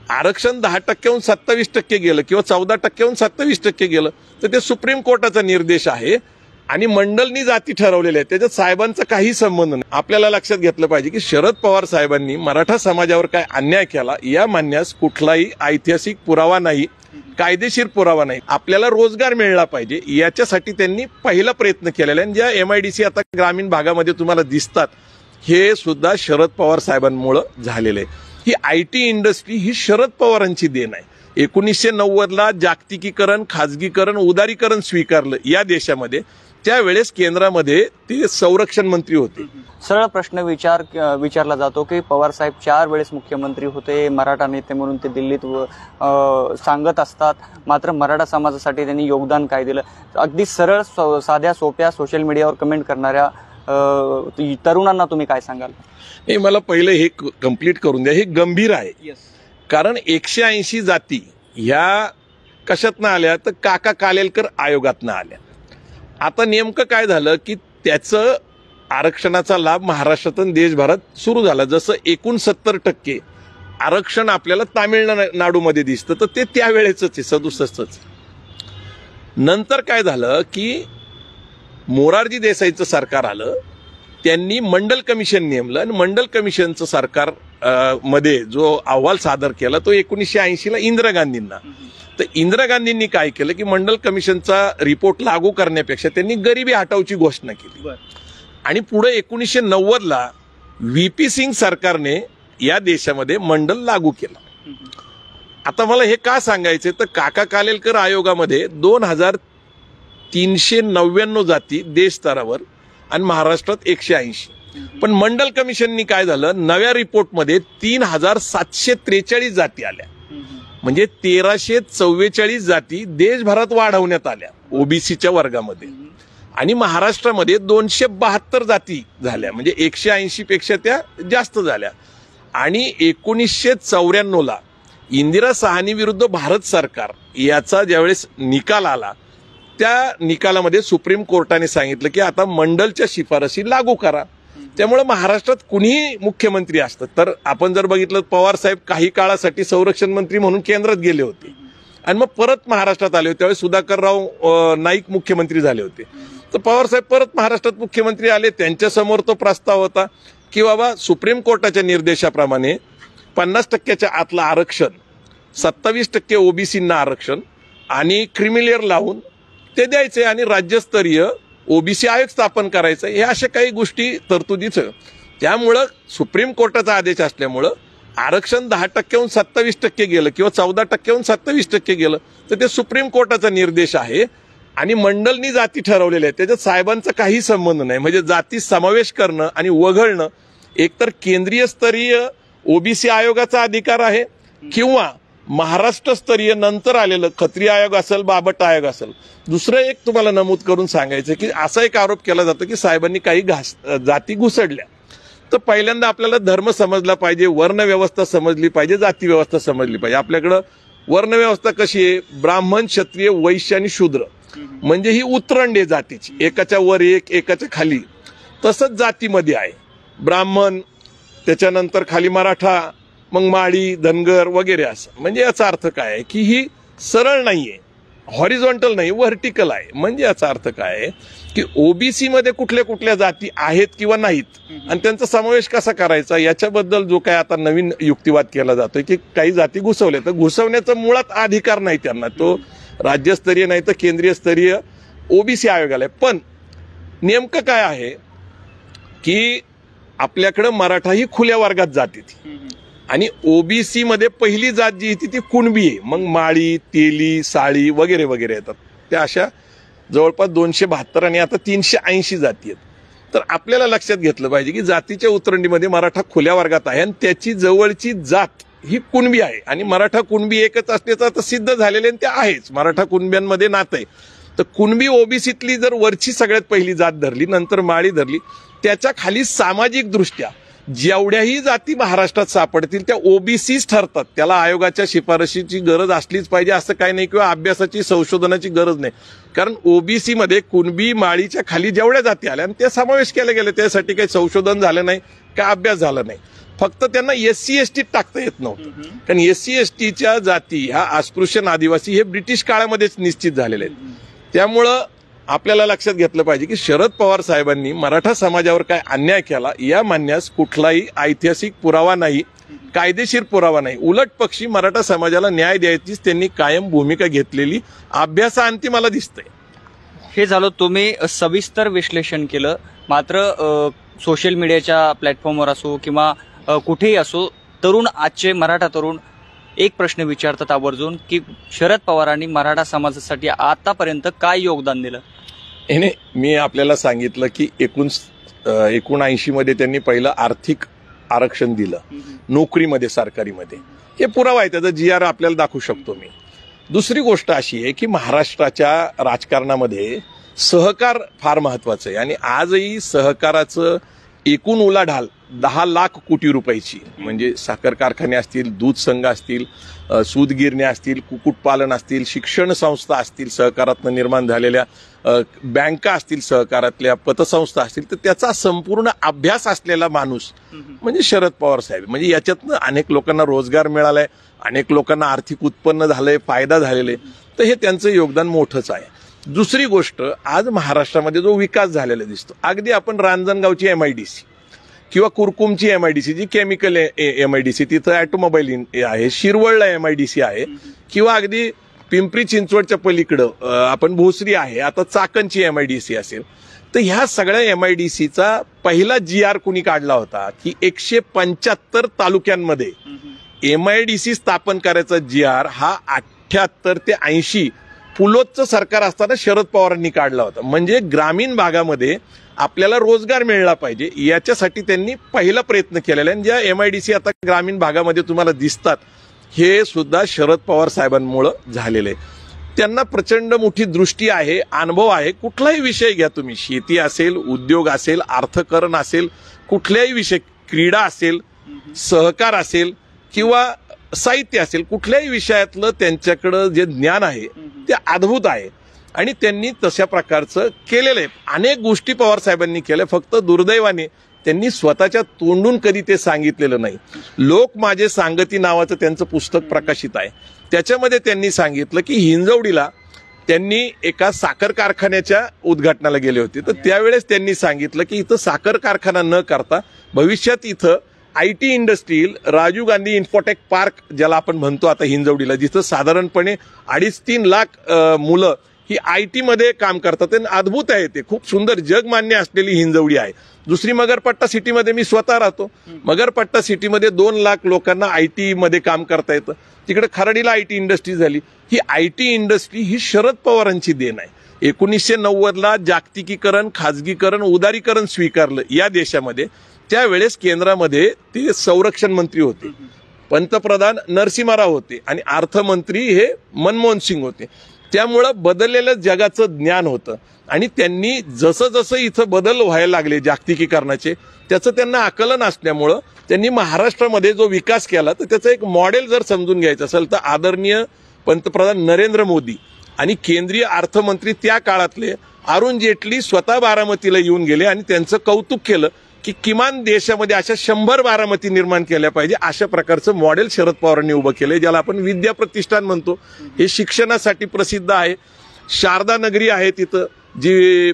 आरक्षण 10%हून 27% गेलं किंवा 14%हून 27% गेलं तर ते सुप्रीम कोर्टाचा निर्देश आहे आणि मंडलनी जाती ठरवलेल्या आहेत, त्याच्यात साहेबांचा काही संबंध नाही. आपल्याला लक्षात घेतलं पाहिजे की शरद पवार साहेबांनी मराठा समाजावर काय अन्याय केला या मानण्यास कुठलाही ऐतिहासिक पुरावा नाही, कायदेशीर पुरावा नाही. आपल्याला रोजगार मिळाला पाहिजे याच्यासाठी त्यांनी पहिला प्रयत्न केलेला आहे. ज्या MIDC आता ग्रामीण भागामध्ये तुम्हाला दिसतात हे सुद्धा शरद पवार साहेबांमुळे झालेले आहे. ही IT इंडस्ट्री ही शरद पवारांची देण आहे. 1990ला जागतिकीकरण, खाजगीकरण, उदारीकरण स्वीकारलं या देशामध्ये. त्यावेळेस केंद्रामध्ये ते संरक्षण मंत्री होते. सरळ प्रश्न विचारला जातो की पवार साहेब 4 वेळेस मुख्यमंत्री होते, मराठा नेते म्हणून ते दिल्लीत सांगत असतात, मात्र मराठा समाजासाठी त्यांनी योगदान काय दिलं? अगदी सरळ साध्या सोप्या सोशल मीडियावर कमेंट करणाऱ्या तरुणांना तुम्ही काय सांगाल? नाही, मला पहिले हे कंप्लीट करून द्या. हे गंभीर आहे. कारण 180 जाती ह्या कशातनं आल्या तर काका कालेलकर आयोगातनं आल्या. आता नेमकं काय झालं की त्याचं आरक्षणाचा लाभ महाराष्ट्रात आणि देशभरात सुरू झाला. जसं 69% आरक्षण आपल्याला तामिळनाडूमध्ये दिसतं तर ते त्यावेळेच आहे 67च. नंतर काय झालं की मोरारजी देसाईचं सरकार आलं, त्यांनी मंडल कमिशन नेमलं आणि मंडल कमिशनचं सरकार मध्ये जो अहवाल सादर केला तो 1980ला इंदिरा गांधींना. तर इंदिरा गांधींनी काय केलं की मंडल कमिशनचा रिपोर्ट लागू करण्यापेक्षा त्यांनी गरिबी हटावची घोषणा केली आणि पुढे 1990ला VP सिंग सरकारने या देशामध्ये मंडल लागू केलं. आता मला हे का सांगायचं तर काका कालेलकर आयोगामध्ये 2399 जाती देश स्तरावर आणि महाराष्ट्रात 180. पण मंडल कमिशननी काय झालं, नव्या रिपोर्टमध्ये 3743 जाती आल्या, म्हणजे 1344 जाती देशभरात वाढवण्यात आल्या OBCच्या वर्गामध्ये आणि महाराष्ट्रामध्ये 272 जाती झाल्या, म्हणजे 180 पेक्षा त्या जास्त झाल्या. आणि 1994ला इंदिरा साहनी विरुद्ध भारत सरकार याचा ज्यावेळेस निकाल आला त्या निकालामध्ये सुप्रीम कोर्टाने सांगितलं की आता मंडलच्या शिफारसी लागू करा. त्यामुळे महाराष्ट्रात कुणीही मुख्यमंत्री असतं तर आपण जर बघितलं पवार साहेब काही काळासाठी संरक्षण मंत्री म्हणून केंद्रात गेले होते आणि मग परत महाराष्ट्रात आले होते. त्यावेळेस सुधाकरराव नाईक मुख्यमंत्री झाले होते. तर पवार साहेब परत महाराष्ट्रात मुख्यमंत्री आले. त्यांच्यासमोर तो प्रस्ताव होता की बाबा सुप्रीम कोर्टाच्या निर्देशाप्रमाणे 50%च्या आतलं आरक्षण, 27% OBCंना आरक्षण आणि क्रिमिलेअर लावून ते द्यायचे आणि राज्यस्तरीय OBC आयोग स्थापन करायचं, हे अशा काही गोष्टी तरतुदीचं. त्यामुळं सुप्रीम कोर्टाचा आदेश असल्यामुळं आरक्षण 10%हून 27% गेलं किंवा 14%हून 27% गेलं तर ते सुप्रीम कोर्टाचा निर्देश आहे आणि मंडलनी जाती ठरवलेल्या आहेत, त्याच्यात साहेबांचा काही संबंध नाही. म्हणजे जाती समावेश करणं आणि वगळणं एकतर केंद्रीय स्तरीय OBC आयोगाचा अधिकार आहे किंवा महाराष्ट्र स्तरीय नंतर आलेलं खत्री आयोग असेल, बाबट आयोग असेल. दुसरं एक तुम्हाला नमूद करून सांगायचं की असा एक आरोप केला जातो की साहेबांनी काही जाती घुसडल्या. तर पहिल्यांदा आपल्याला धर्म समजला पाहिजे, वर्ण व्यवस्था समजली पाहिजे, जाती व्यवस्था समजली पाहिजे. आपल्याकडं वर्ण व्यवस्था कशी आहे, ब्राह्मण, क्षत्रिय, वैश्य आणि शूद्र, म्हणजे ही उतरंड आहे जातीची, एकाच्या वर एक एकाच्या खाली. तसंच जातीमध्ये आहे ब्राह्मण, त्याच्यानंतर खाली मराठा, मग माळी, धनगर वगैरे असं. म्हणजे याचा अर्थ काय आहे की ही सरळ नाहीये, हॉरिझॉन्टल नाही, व्हर्टिकल आहे. म्हणजे याचा अर्थ काय आहे की OBC मध्ये कुठल्या कुठल्या जाती आहेत किंवा नाहीत आणि त्यांचा समावेश कसा करायचा याच्याबद्दल जो काय आता नवीन युक्तिवाद केला जातोय की काही जाती घुसवल्या, तर घुसवण्याचा मुळात अधिकार नाही त्यांना, तो राज्यस्तरीय नाही तर केंद्रीय स्तरीय OBC आयोगाला आहे. पण नेमकं काय आहे की आपल्याकडं मराठा ही खुल्या वर्गात जाते आणि OBC मध्ये पहिली जात जी येते ती कुणबी आहे. मग माळी, तेली, साळी वगैरे वगैरे येतात. त्या अशा जवळपास 272 आणि आता 380 जाती आहेत. तर आपल्याला लक्षात घेतलं पाहिजे की जातीच्या उतरंडीमध्ये मराठा खुल्या वर्गात आहे आणि त्याची जवळची जात ही कुणबी आहे आणि मराठा कुणबी एकच असण्याचं आता सिद्ध झालेले ते आहेच. मराठा कुणब्यांमध्ये नातं आहे. तर कुणबी OBCतली जर वरची सगळ्यात पहिली जात धरली, नंतर माळी धरली, त्याच्या खाली सामाजिक दृष्ट्या जेवढ्याही जाती महाराष्ट्रात सापडतील त्या ओबीसीच ठरतात. त्याला आयोगाच्या शिफारशीची गरज असलीच पाहिजे असं काही नाही, किंवा अभ्यासाची संशोधनाची गरज नाही. कारण ओबीसी मध्ये कुणबी माळीच्या खाली जेवढ्या जाती आल्या आणि ते समावेश केले गेले, त्यासाठी काही संशोधन झालं नाही, काय अभ्यास झाला नाही. फक्त त्यांना एससी एसटीत टाकता येत नव्हतं, कारण एससी एसटीच्या जाती ह्या अस्पृश्य आदिवासी हे ब्रिटिश काळामध्येच निश्चित झालेले आहेत. त्यामुळं आपल्याला लक्षात घेतलं पाहिजे की शरद पवार साहेबांनी मराठा समाजावर काय अन्याय केला या मानण्यास कुठलाही ऐतिहासिक पुरावा नाही, कायदेशीर पुरावा नाही. उलट पक्षी मराठा समाजाला न्याय द्यायचीच त्यांनी कायम भूमिका घेतलेली अभ्यासाअंती मला दिसतंय. हे झालं तुम्ही सविस्तर विश्लेषण केलं. मात्र सोशल मीडियाच्या प्लॅटफॉर्मवर असो किंवा कुठेही असो, तरुण आजचे मराठा तरुण एक प्रश्न विचारतात आवर्जून की शरद पवारांनी मराठा समाजासाठी आतापर्यंत काय योगदान दिलं. मी आपल्याला सांगितलं की 1979 मध्ये त्यांनी पहिलं आर्थिक आरक्षण दिलं नोकरीमध्ये, सरकारीमध्ये. हे पुरावा आहे, त्याचा GR आपल्याला दाखवू शकतो मी. दुसरी गोष्ट अशी आहे की महाराष्ट्राच्या राजकारणामध्ये सहकार फार महत्वाचं आहे आणि आजही सहकाराचं एकूण उलाढाल 10 लाख कोटी रुपयाची, म्हणजे साखर कारखाने असतील, दूध संघ असतील, सूतगिरण्या असतील, कुक्कुटपालन असतील, शिक्षण संस्था असतील, सहकारातनं निर्माण झालेल्या बँका असतील, सहकारातल्या पतसंस्था असतील, तर त्याचा संपूर्ण अभ्यास असलेला माणूस म्हणजे शरद पवार साहेब. म्हणजे याच्यातनं अनेक लोकांना रोजगार मिळालाय, अनेक लोकांना आर्थिक उत्पन्न झालंय, फायदा झालेला आहे, तर हे त्यांचं योगदान मोठंच आहे. दुसरी गोष्ट, आज महाराष्ट्रामध्ये जो विकास झालेला दिसतो, अगदी आपण रांजणगावची MIDC किंवा कुरकुमची MIDC जी केमिकल MIDC, तिथं ऑटोमोबाईल आहे, शिरवळला MIDC आहे, किंवा अगदी पिंपरी चिंचवडच्या पलीकडं आपण भोसरी आहे, आता चाकणची MIDC असेल, तर ह्या सगळ्या MIDCचा पहिला GR कुणी काढला होता की 175 तालुक्यांमध्ये MIDC स्थापन करायचा GR हा 78 ते 80 पुलोतचं सरकार असताना शरद पवारांनी काढला होता. म्हणजे ग्रामीण भागामध्ये आपल्याला रोजगार मिळला पाहिजे याच्यासाठी त्यांनी पहिला प्रयत्न केलेला आहे. ज्या MIDC आता ग्रामीण भागामध्ये तुम्हाला दिसतात हे सुद्धा शरद पवार साहेबांमुळे झालेले. त्यांना प्रचंड मोठी दृष्टी आहे, अनुभव आहे. कुठलाही विषय घ्या तुम्ही, शेती असेल, उद्योग असेल, अर्थकारण असेल, कुठल्याही विषय, क्रीडा असेल, सहकार असेल किंवा साहित्य असेल, कुठल्याही विषयातलं त्यांच्याकडं जे ज्ञान आहे ते अद्भुत आहे आणि त्यांनी तशा प्रकारचं केलेलं आहे. अनेक गोष्टी पवार साहेबांनी केल्या, फक्त दुर्दैवाने त्यांनी स्वतःच्या तोंडून कधी ते सांगितलेलं नाही. लोक माझे सांगती नावाचं त्यांचं पुस्तक प्रकाशित आहे, त्याच्यामध्ये त्यांनी सांगितलं की हिंजवडीला त्यांनी एका साखर कारखान्याच्या उद्घाटनाला गेले होते, तर त्यावेळेस त्यांनी सांगितलं की इथं साखर कारखाना न करता भविष्यात इथं IT industry, Rajiv Gandhi Infotech park ज्याला आपण म्हणतो आता हिंजवडीला, जिथं साधारणपणे 2.5-3 लाख मुलं ही IT मध्ये काम करतात. अद्भुत आहे, ते खूप सुंदर जगमान्य असलेली हिंजवडी आहे. दुसरी मगरपट्टा सिटीमध्ये मी स्वतः राहतो, मगरपट्टा सिटीमध्ये 2 लाख लोकांना IT मध्ये काम करता येतं. तिकडे खराडीला IT इंडस्ट्री झाली. ही IT इंडस्ट्री ही शरद पवारांची देण आहे. 1990ला जागतिकीकरण, खाजगीकरण, उदारीकरण स्वीकारलं या देशामध्ये. त्यावेळेस केंद्रामध्ये ते संरक्षण मंत्री होते, पंतप्रधान नरसिंहराव होते आणि अर्थमंत्री हे मनमोहन सिंग होते. त्यामुळं बदललेलं जगाचं ज्ञान होतं आणि त्यांनी जसं जसं इथं बदल व्हायला लागले जागतिकीकरणाचे, त्याचं त्यांना आकलन असल्यामुळं त्यांनी महाराष्ट्रामध्ये जो विकास केला तर त्याचं एक मॉडेल जर समजून घ्यायचं असेल तर आदरणीय पंतप्रधान नरेंद्र मोदी आणि केंद्रीय अर्थमंत्री त्या काळातले अरुण जेटली स्वतः बारामतीला येऊन गेले आणि त्यांचं कौतुक केलं की किमान देशामध्ये अशा 100 बारामती निर्माण केल्या पाहिजे. अशा प्रकारचं मॉडेल शरद पवारांनी उभं केलंय, ज्याला आपण विद्या प्रतिष्ठान म्हणतो. हे शिक्षणासाठी प्रसिद्ध आहे. शारदा नगरी आहे तिथं, जी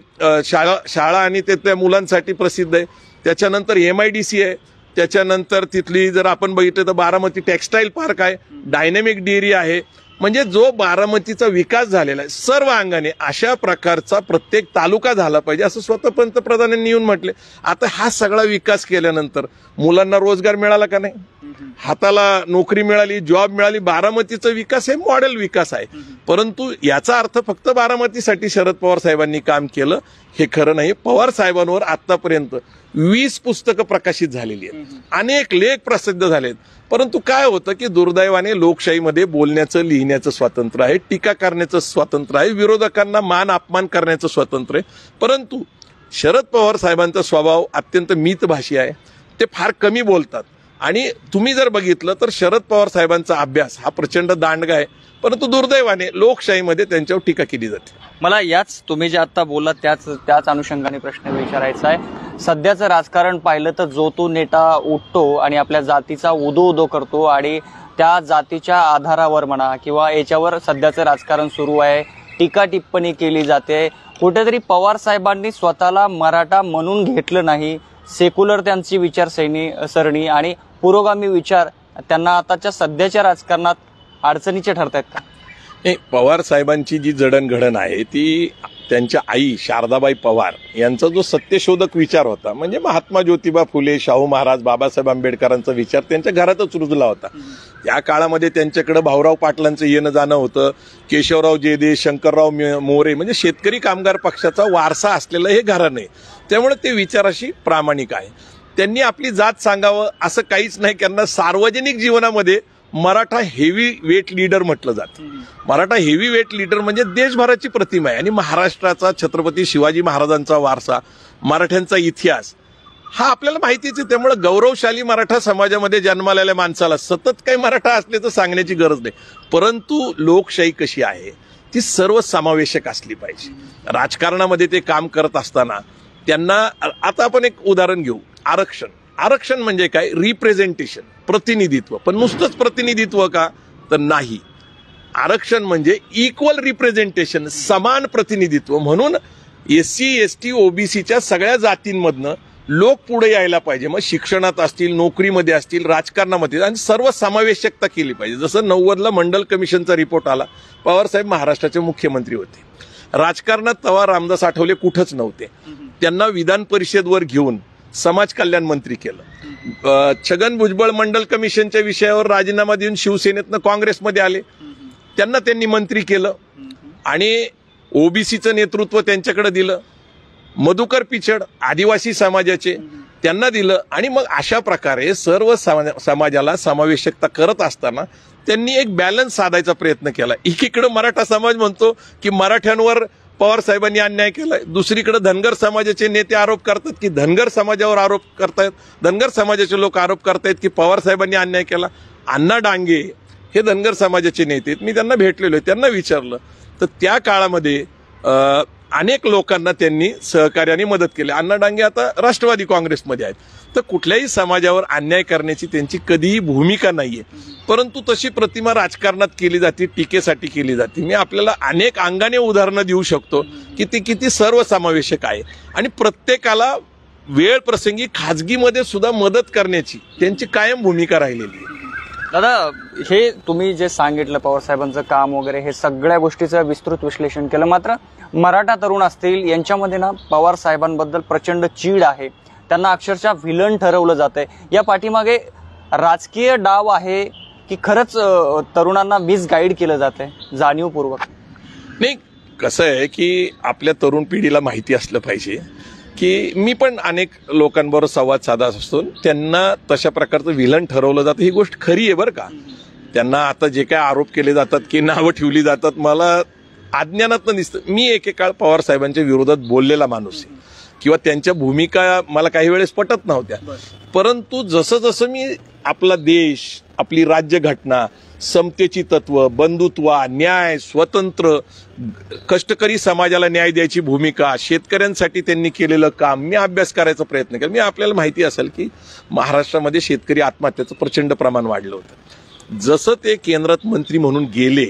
शाळा आणि त्या मुलांसाठी प्रसिद्ध आहे. त्याच्यानंतर MIDC आहे. त्याच्यानंतर तिथली जर आपण बघितलं तर बारामती टेक्सटाईल पार्क आहे, डायनॅमिक डेअरी आहे. म्हणजे जो बारामतीचा विकास झालेला आहे सर्व अंगाने, अशा प्रकारचा प्रत्येक तालुका झाला पाहिजे असं स्वतः पंतप्रधानांनी येऊन म्हटले. आता हा सगळा विकास केल्यानंतर मुलांना रोजगार मिळाला का नाही, हाताला नोकरी मिळाली, जॉब मिळाली. बारामतीचा विकास हे मॉडेल विकास आहे. परंतु याचा अर्थ फक्त बारामतीसाठी शरद पवार साहेबांनी काम केलं हे खरं नाही. पवार साहेबांवर आतापर्यंत 20 पुस्तकं प्रकाशित झालेली आहेत, अनेक लेख प्रसिद्ध झालेत. परंतु काय होतं की दुर्दैवाने लोकशाहीमध्ये बोलण्याचं, लिहिण्याचं स्वातंत्र्य आहे, टीका करण्याचं स्वातंत्र्य आहे, विरोधकांना मान अपमान करण्याचं स्वातंत्र्य आहे. परंतु शरद पवार साहेबांचा स्वभाव अत्यंत मितभाषी आहे. ते फार कमी बोलतात. आणि तुम्ही जर बघितलं तर शरद पवार साहेबांचा अभ्यास हा प्रचंड दांडगा आहे, परंतु दुर्दैवाने लोकशाहीमध्ये त्यांच्यावर टीका केली जाते. मला याच तुम्ही जे आता बोललात त्याच अनुषंगाने प्रश्न विचारायचा आहे. सध्याचं राजकारण पाहिलं तर जो तो नेता उठतो आणि आपल्या जातीचा उदो करतो आणि त्या जातीच्या आधारावर म्हणा किंवा याच्यावर सध्याचं राजकारण सुरू आहे, टीका टिप्पणी केली जाते. कुठेतरी पवार साहेबांनी स्वतःला मराठा म्हणून घेतलं नाही. सेक्युलर त्यांची विचारसरणी आणि पुरोगामी विचार त्यांना आताच्या सध्याच्या राजकारणात अडचणीचे ठरतायत का? नाही, पवार साहेबांची जी जडणघडण आहे ती त्यांच्या आई शारदाबाई पवार यांचा जो सत्यशोधक विचार होता, म्हणजे महात्मा ज्योतिबा फुले, शाहू महाराज, बाबासाहेब आंबेडकरांचा विचार त्यांच्या घरातच रुजला होता. या काळामध्ये त्यांच्याकडे भाऊराव पाटलांचं येणं जाणं होतं, केशवराव जेदे, शंकरराव मोरे, म्हणजे शेतकरी कामगार पक्षाचा वारसा असलेलं हे घराणं आहे. त्यामुळे ते विचाराशी प्रामाणिक आहे. त्यांनी आपली जात सांगावं असं काहीच नाही. त्यांना सार्वजनिक जीवनामध्ये मराठा हेवी वेट लीडर म्हटलं जातं. मराठा हेवी वेट लीडर म्हणजे देशभराची प्रतिमा आहे. आणि महाराष्ट्राचा छत्रपती शिवाजी महाराजांचा वारसा, मराठ्यांचा इतिहास हा आपल्याला माहितीच आहे. त्यामुळे गौरवशाली मराठा समाजामध्ये जन्मालेल्या माणसाला सतत काही मराठा असले तर सांगण्याची गरज नाही. परंतु लोकशाही कशी आहे ती सर्वसमावेशक असली पाहिजे. राजकारणामध्ये ते काम करत असताना त्यांना, आता आपण एक उदाहरण घेऊ, आरक्षण म्हणजे काय? रिप्रेझेंटेशन, प्रतिनिधित्व. पण नुसतंच प्रतिनिधित्व का? तर नाही. आरक्षण म्हणजे इक्वल रिप्रेझेंटेशन, समान प्रतिनिधित्व. म्हणून SC ST OBCच्या सगळ्या जातींमधनं लोक पुढे यायला पाहिजे. मग शिक्षणात असतील, नोकरीमध्ये असतील, राजकारणामध्ये, आणि सर्व समावेशकता केली पाहिजे. जसं 90ला मंडल कमिशनचा रिपोर्ट आला, पवारसाहेब महाराष्ट्राचे मुख्यमंत्री होते. राजकारणात तेव्हा रामदास आठवले कुठंच नव्हते. त्यांना विधान परिषदवर घेऊन समाज कल्याण मंत्री केलं. छगन भुजबळ मंडल कमिशनच्या विषयावर राजीनामा देऊन शिवसेनेतनं काँग्रेसमध्ये आले, त्यांना त्यांनी मंत्री केलं. आणि ओबीसीचं नेतृत्व त्यांच्याकडे दिलं. मधुकर पिचड आदिवासी समाजाचे, त्यांना दिलं. आणि मग अशा प्रकारे सर्व समाजाला समावेशकता करत असताना त्यांनी एक बॅलन्स साधायचा प्रयत्न केला. एकीकडे मराठा समाज म्हणतो की मराठ्यांवर पवार साहेबांनी अन्याय केलाय, दुसरीकडे धनगर समाजाचे नेते आरोप करतात की धनगर समाजावर आरोप करतायत, धनगर समाजाचे लोक आरोप करतायत की पवार साहेबांनी अन्याय केला. अण्णा डांगे हे धनगर समाजाचे नेते आहेत, मी त्यांना भेटलेलो आहे, त्यांना विचारलं तर त्या काळामध्ये अनेक लोकांना त्यांनी सहकार्याने मदत केली. अण्णा डांगे आता राष्ट्रवादी काँग्रेसमध्ये आहेत. तर कुठल्याही समाजावर अन्याय करण्याची त्यांची कधीही भूमिका नाहीये. परंतु तशी प्रतिमा राजकारणात केली जाते, टीकेसाठी केली जाते. मी आपल्याला अनेक अंगाने उदाहरणं देऊ शकतो की ती किती सर्वसमावेशक आहे. आणि प्रत्येकाला वेळ प्रसंगी खाजगीमध्ये सुद्धा मदत करण्याची त्यांची कायम भूमिका राहिलेली आहे. दादा, हे तुम्ही जे सांगितलं पवार साहेबांचं काम वगैरे, हे सगळ्या गोष्टीचं विस्तृत विश्लेषण केलं. मात्र मराठा तरुण असतील यांच्यामध्ये ना पवार साहेबांबद्दल प्रचंड चीड आहे. त्यांना अक्षरशः व्हिलन ठरवलं जातंय. या पाठीमागे राजकीय डाव आहे की खरंच तरुणांना मिसगाईड केलं जातंय जाणीवपूर्वक? नाही, कसं आहे की आपल्या तरुण पिढीला माहिती असलं पाहिजे की मी पण अनेक लोकांबरोबर संवाद साधत असतो, त्यांना तशा प्रकारचं विलन ठरवलं जातं. ही गोष्ट खरी आहे बरं का. त्यांना आता जे काय आरोप केले जातात की नावं ठेवली जातात, मला अज्ञानातनं दिसतं. मी एकेकाळ पवार साहेबांच्या विरोधात बोललेला माणूस आहे किंवा त्यांच्या भूमिका मला काही वेळेस पटत नव्हत्या. परंतु जसं जसं मी आपला देश, आपली राज्यघटना, समतेची तत्व, बंधुत्व, न्याय, स्वतंत्र, कष्टकरी समाजाला न्याय द्यायची भूमिका, शेतकऱ्यांसाठी त्यांनी केलेलं काम मी अभ्यास करायचा प्रयत्न केला. मी आपल्याला माहिती असेल की महाराष्ट्रामध्ये शेतकरी आत्महत्याचं प्रचंड प्रमाण वाढलं होतं. जसं ते केंद्रात मंत्री म्हणून गेले,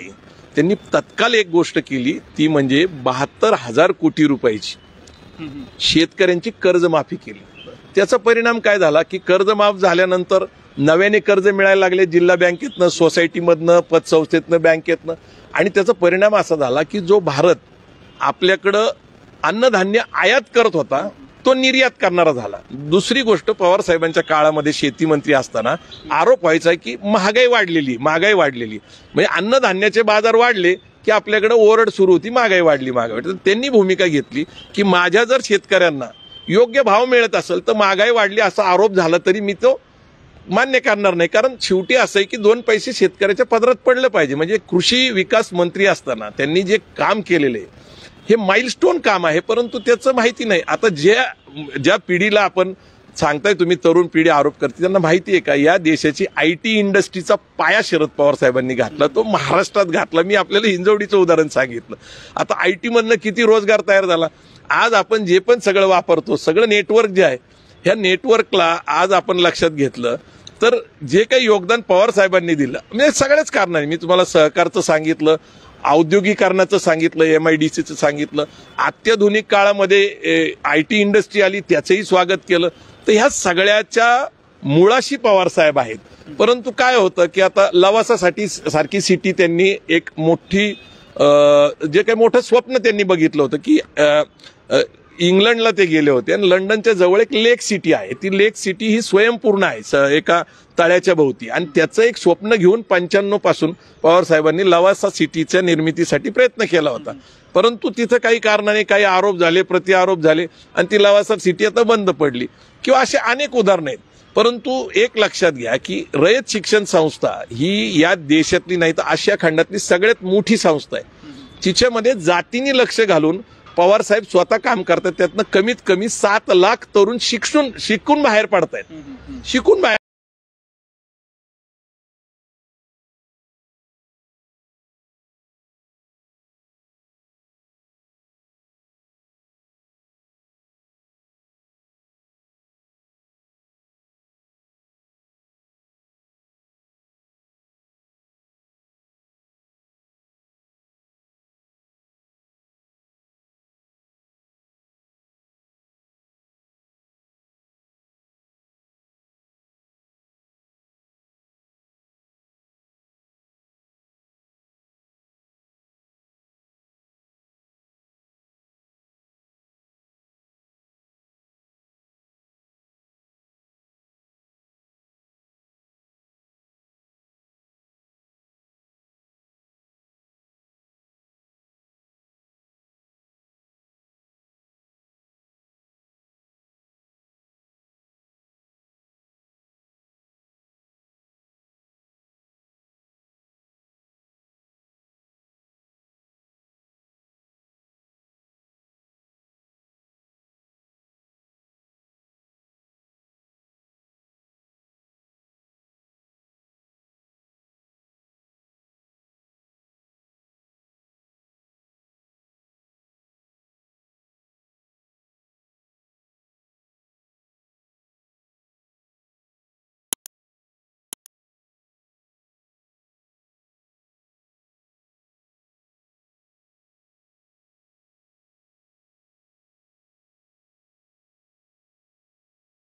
त्यांनी तत्काळ एक गोष्ट केली, ती म्हणजे 72,000 कोटी रुपयाची शेतकऱ्यांची कर्जमाफी केली. त्याचा परिणाम काय झाला की कर्ज माफ झाल्यानंतर नव्याने कर्ज मिळायला लागले, जिल्हा बँकेतनं, सोसायटीमधनं, पतसंस्थेतनं, बँकेतनं. आणि त्याचा परिणाम असा झाला की जो भारत आपल्याकडं अन्नधान्य आयात करत होता तो निर्यात करणारा झाला. दुसरी गोष्ट, पवार साहेबांच्या काळामध्ये शेती मंत्री असताना आरोप व्हायचा की महागाई वाढलेली. म्हणजे अन्नधान्याचे बाजार वाढले की आपल्याकडे ओरड सुरू होती, महागाई वाढली. तर त्यांनी भूमिका घेतली की माझ्या जर शेतकऱ्यांना योग्य भाव मिळत असेल तर महागाई वाढली असा आरोप झाला तरी मी तो मान्य करणार नाही. कारण शेवटी असं आहे की 2 पैसे शेतकऱ्याच्या पदरात पडलं पाहिजे. म्हणजे कृषी विकास मंत्री असताना त्यांनी जे काम केलेलं आहे हे माइलस्टोन काम आहे, परंतु त्याचं माहिती नाही. आता ज्या पिढीला आपण सांगताय तुम्ही तरुण पिढी आरोप करते, त्यांना माहिती आहे का या देशाची IT इंडस्ट्रीचा पाया शरद पवार साहेबांनी घातला, तो महाराष्ट्रात घातला. मी आपल्याला हिंजवडीचं उदाहरण सांगितलं. आता IT मधनं किती रोजगार तयार झाला. आज आपण जे पण सगळं वापरतो, सगळं नेटवर्क जे आहे, ह्या नेटवर्कला आज आपण लक्षात घेतलं तर जे काही योगदान पवार साहेबांनी दिलं, म्हणजे सगळ्याच कारणाने, मी तुम्हाला सहकारचं सांगितलं, औद्योगिकरणाचं सांगितलं, MIDCचं सांगितलं, अत्याधुनिक काळामध्ये IT इंडस्ट्री आली, त्याचंही स्वागत केलं. तर ह्या सगळ्याच्या मुळाशी पवार साहेब आहेत. परंतु काय होतं की आता लवासासाठी सारखी सिटी त्यांनी एक मोठी जे काही मोठं स्वप्न त्यांनी बघितलं होतं की इंग्लंडला ते गेले होते आणि लंडनच्या जवळ एक लेक सिटी आहे. ती लेक सिटी ही स्वयंपूर्ण आहे एका तळ्याच्या भोवती, आणि त्याचं एक स्वप्न घेऊन 95 पासून पवार साहेबांनी लवासा सिटीच्या निर्मितीसाठी प्रयत्न केला होता. परंतु तिथं काही कारणाने काही आरोप झाले, प्रतिआरोप झाले आणि ती लवासा सिटी आता बंद पडली, किंवा असे अनेक उदाहरणं आहेत. परंतु एक लक्षात घ्या की रयत शिक्षण संस्था ही या देशातली नाही तर आशिया खंडातली सगळ्यात मोठी संस्था आहे. तिच्यामध्ये जातीने लक्ष घालून पवार साहेब स्वतः काम करतात. त्यातनं कमीत कमी 7 लाख तरुण शिकून बाहेर पडतायत, शिकून बाहेर